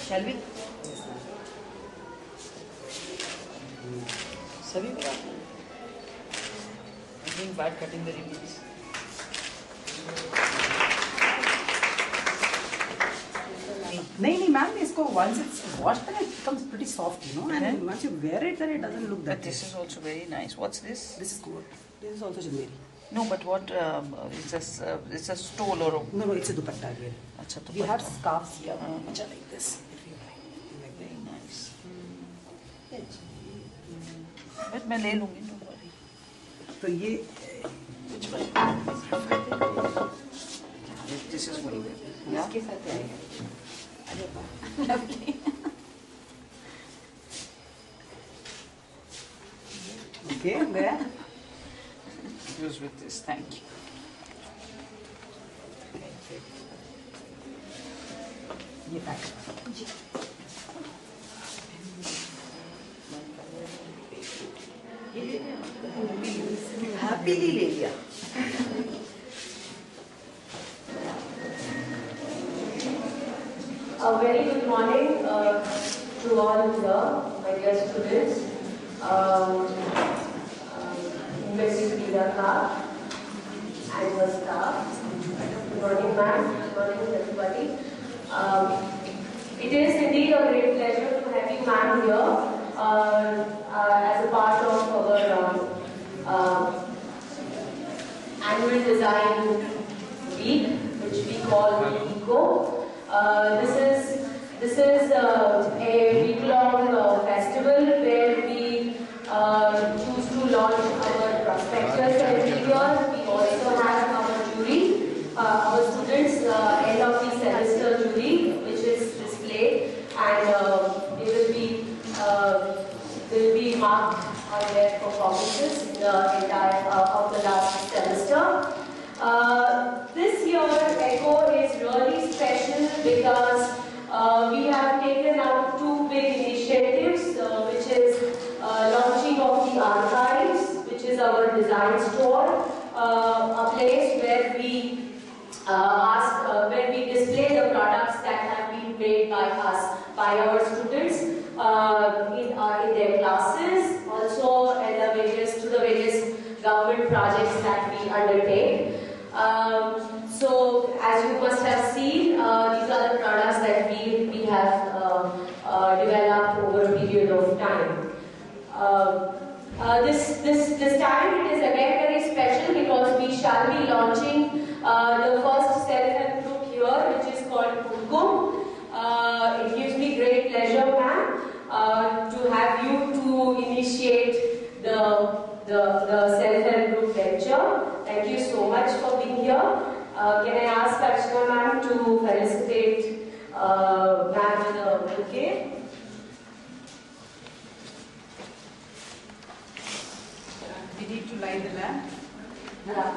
Shall we? सभी को I think bad cutting the ribbons. नहीं मैम, इसको once it's washed then it becomes pretty soft, you know, and once you wear it then it doesn't look that. But this is also very nice. What's this? This is good. This is also Chanderi. No, but what is this? It's a stole or a... No, it's a dupatta again. Achha, We have scarves here, which are like this. Very nice. But मैं ले लूँगी, don't worry. तो ये Which one? This is very good. Yeah. इसके साथ आएगा. अरे वाह. Lovely. Okay, there. Use with this. Thank you. ये पैक. Happily ले लिया. A very good morning to all here, my dear students. Mrs. Leela Kar and her staff. Good morning, ma'am. Good morning, everybody. It is indeed a great pleasure to have you, ma'am, here as a part of our annual design week, which we call ECO. This is a week-long festival where we choose to launch our prospectus every year. We also have our jury, our students' end of the semester jury, which is displayed, and they will be marked on their performances in the entire of the last semester. This year ECO is really special because we have taken out two big initiatives, which is launching of the archives, which is our design store, a place where we where we display the products that have been made by us, by our students in their classes, also and to the various government projects that we undertake. So, as you must have seen, these are the products that we have developed over a period of time. This time it is again very special because we shall be launching the first self-help group here, which is called Kumkum. It gives me great pleasure, ma'am, to have you to initiate the self-help group venture. Thank you so much for being here. Can I ask Archana ma'am to felicitate ma'am with a bouquet? We need to light the lamp. Yeah.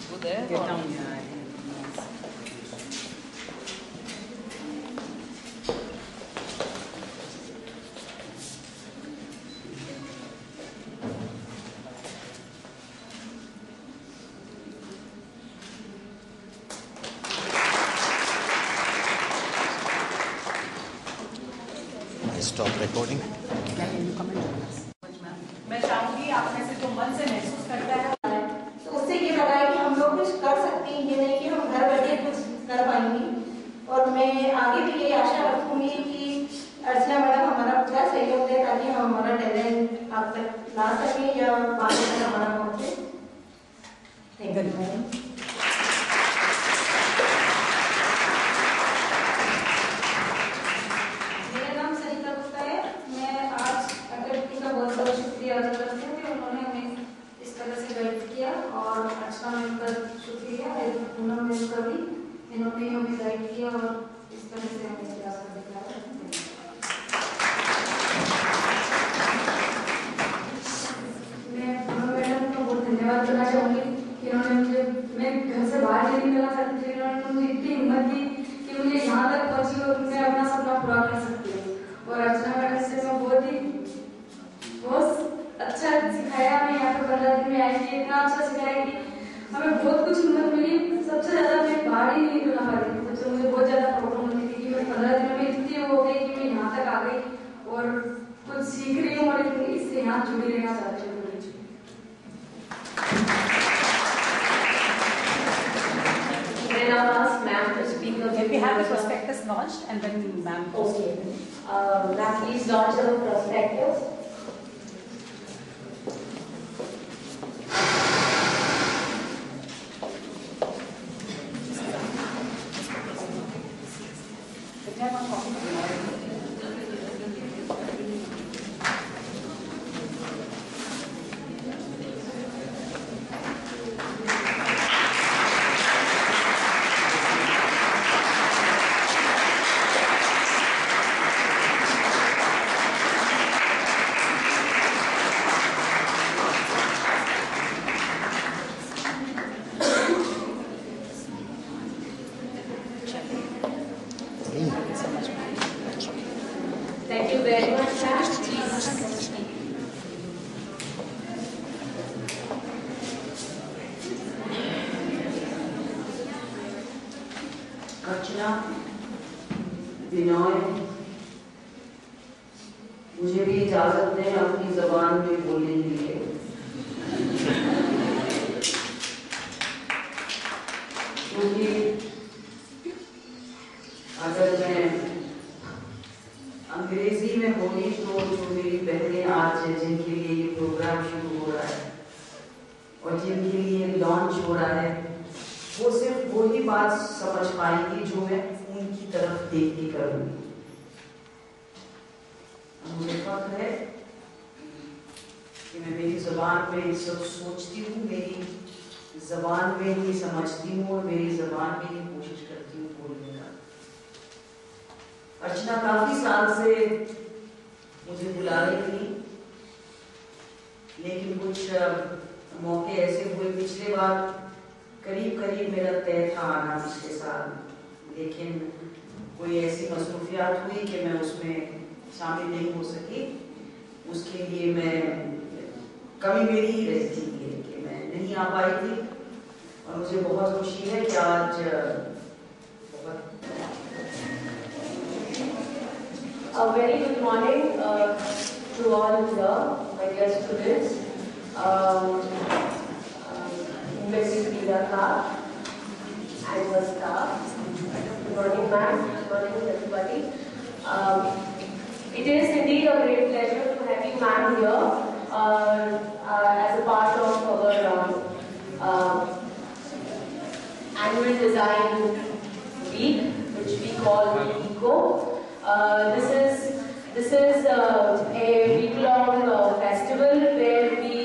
Go there. Get down here. Stop recording. मैं चाहूंगी आप में से जो मन से महसूस करता है तो उससे ये लगा है कि हम लोग कुछ कर सकते हैं, ये नहीं कि हम घर बैठे कुछ कर पाएंगे। और मैं आगे भी यही आशा रखूंगी कि अर्चना मैडम हमारा पूरा सहयोग दे ताकि हम हमारा टैलेंट आप तक ला सकें या बाद में हमारा पहुंचे। Thank you madam. मेरा नाम सरिता गुप्ता है। मैं आज अकेडमी का बहुत बहुत शुक्रिया अदा करती हूँ कि उन्होंने हमें इस तरह से गाइड किया, और अर्चना मैम का शुक्रिया, पूनम मैम का भी, इन्होंने हमें गाइड किया और इस तरह से हमें क्लास कर दिखाया। मैं पूनम मैडम का बहुत धन्यवाद करना चाहूँगी कि उन्होंने मुझे, मैं घर से बाहर नहीं निकलना चाहती थी, उन्होंने मुझे इतनी हिम्मत दी कि मुझे यहाँ तक कि इतना अच्छा सिखाया कि हमें बहुत कुछ हिम्मत मिली। सबसे ज़्यादा मैं बाहर ही नहीं बना पा रही थी, सबसे मुझे बहुत ज़्यादा प्रॉब्लम होती थी कि मैं 15 दिनों में इतनी हो गई कि मैं यहाँ तक आ गई और कुछ सीख रही हूँ और इससे यहाँ जुड़ी रहना चाहती हूँ। Then I'll ask ma'am to speak a bit. We have the prospectus launched and then ma'am. Okay. Ma'am, please launch the prospectus. Can I have one copy for you? Thank you very much, ma'am. Please. अर्चना, विनय, मुझे भी इजाजत दें अपनी जबान में बोलने के लिए। क्योंकि अगर मैं अंग्रेजी में बोली तो जो मेरी बहनें आज जिनके लिए ये प्रोग्राम शुरू हो रहा है और जिनके लिए लॉन्च हो रहा है, वो सिर्फ वही बात समझ पाएंगी जो मैं उनकी तरफ देख के करूंगी। मुझे फख्र है कि मैं मेरी जबान में सब सोचती हूँ, मेरी जबान में ही समझती हूँ और मेरी जबान में ही कोशिश करती हूँ बोलने का। अर्चना काफी साल से मुझे बुला रही थी, लेकिन कुछ मौके ऐसे हुए, पिछले बार करीब करीब मेरा तय था आना पिछले साल, लेकिन कोई ऐसी मसरूफियात हुई कि मैं उसमें शामिल नहीं हो सकी। उसके लिए मैं कमी मेरी ही रहती है कि मैं नहीं आ पाई थी और मुझे बहुत खुशी है कि आज A very good morning to all here, my dear students. Mrs. Pidaka and her staff. Good morning, ma'am. Good morning, everybody. It is indeed a great pleasure to have you, ma'am, here as a part of our annual design week, which we call ECO. This is a week-long festival where we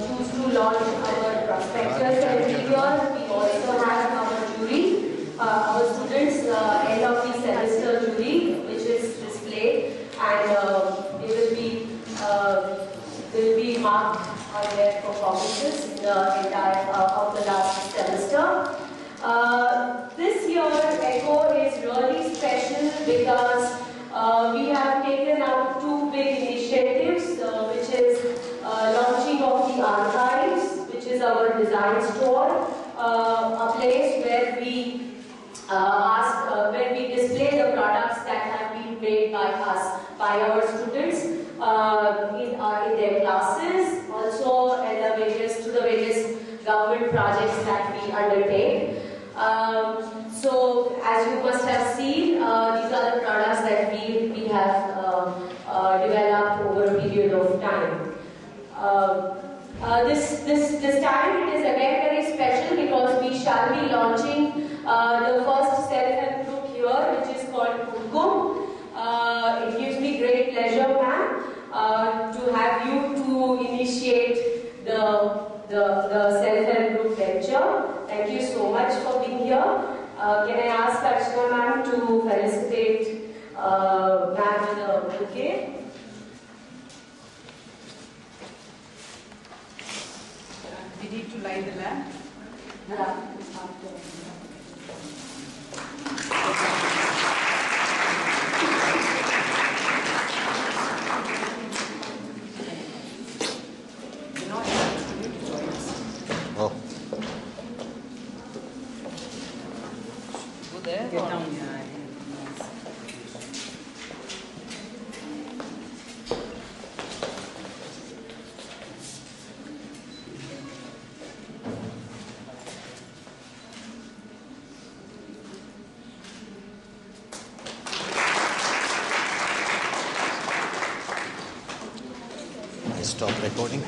choose to launch our prospectus every year. We also have our jury, our students' end of the semester jury, which is displayed, and they will be marked on their performances in the entire of the last semester. This year, ECO is really special because we have taken up two big initiatives, which is launching of the archives, which is our design store, a place where we where we display the products that have been made by us, by our students in their classes, also at to the various government projects that we undertake. So, as you must have seen, these are the products that we have developed over a period of time. This time it is again very special because we shall be launching the first self-help group here, which is called Kumkum. It gives me great pleasure, ma'am, to have you to initiate the self-help group venture. Thank you so much for being here. Can I ask Archana ma'am to felicitate ma'am with a bouquet? We need to light the lamp. Yeah. You know, there. Get or- down, yeah. I stop recording.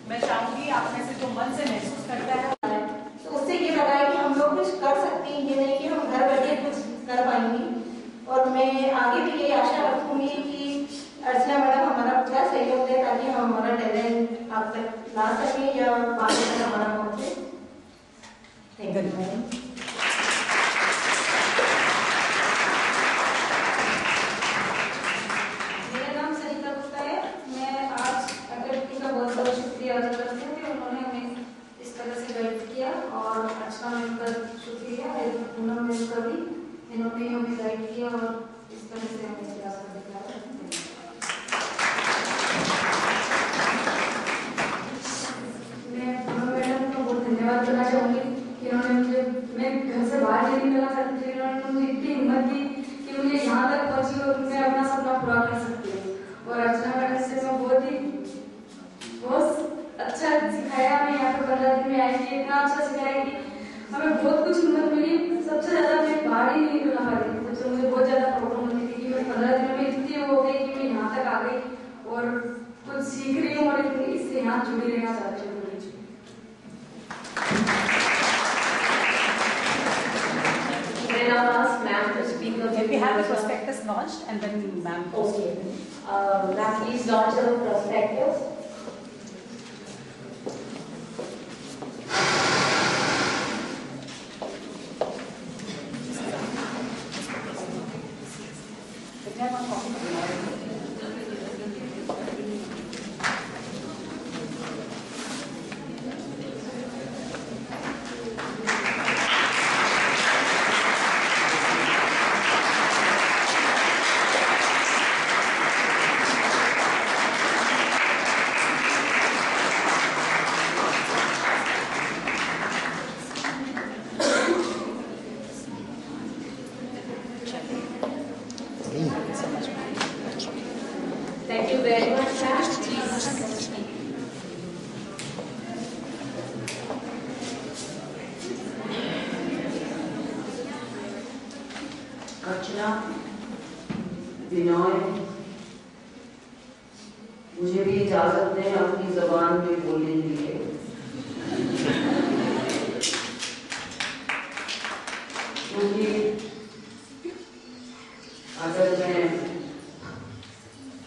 मैं चाहूंगी आप में से जो मन से महसूस करता है तो उससे ये लगा है कि हम लोग कुछ कर सकते हैं, ये नहीं कि हम घर बैठे कुछ कर पाएंगे। और मैं आगे भी यही आशा रखूंगी कि अर्चना मैडम हमारा पूरा सहयोग दे ताकि हम हमारा टैलेंट आप तक ला सकें या बाकी तक हमारा पहुंचे। Thank you madam. मेरा नाम सरिता गुप्ता है। मैं आज अकेडमी का बहुत बहुत शुक्रिया अदा करती हूँ कि उन्होंने हमें इस तरह से गाइड किया, और अच्छा मैम का शुक्रिया है, पूनम मैम का भी, इन्होंने हमें गाइड किया और इस तरह से हमें क्लास कर दिखाया। मैं पूनम मैडम का बहुत धन्यवाद करना चाहूँगी कि इन्होंने मुझे, मैं घर से बाहर नहीं निकलना चाहती थी, इन्होंने मुझे इतनी हिम्मत दी कि मुझे यहाँ तक पहुँची और मैं अपना सपना पूरा कर सकती हूँ। और अर्चना मैडम से मैं बहुत अच्छा सिखाया। हमें यहाँ पे 15 दिन में आई थी, इतना अच्छा सिखाया कि हमें बहुत कुछ हिम्मत मिली। सबसे ज़्यादा मैं बाहर ही नहीं निकलना पा रही थी, तो मुझे बहुत ज़्यादा प्रॉब्लम होती थी कि मैं 15 दिनों में इतनी हो गई कि मैं यहाँ तक आ गई और कुछ सीख रही हूँ और इससे यहाँ जुड़ी रहना चाहती हूँ। Then I'll ask ma'am to speak a Can bit we have the more. prospectus launched and then ma'am? Okay. Ma'am, please launch the prospectus. Thank you very much, ma'am. अर्चना, विनय, मुझे भी इजाजत दें अपनी जबान में बोलने के लिए। क्योंकि अगर मैं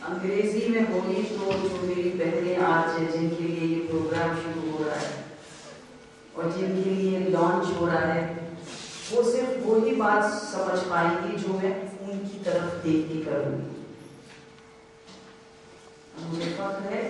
अंग्रेजी में बोली तो जो मेरी बहनें आज है जिनके लिए ये प्रोग्राम शुरू हो रहा है और जिनके लिए लॉन्च हो रहा है, वो सिर्फ वही बात समझ पाएंगी जो मैं उनकी तरफ देख के करूंगी। मुझे फख्र है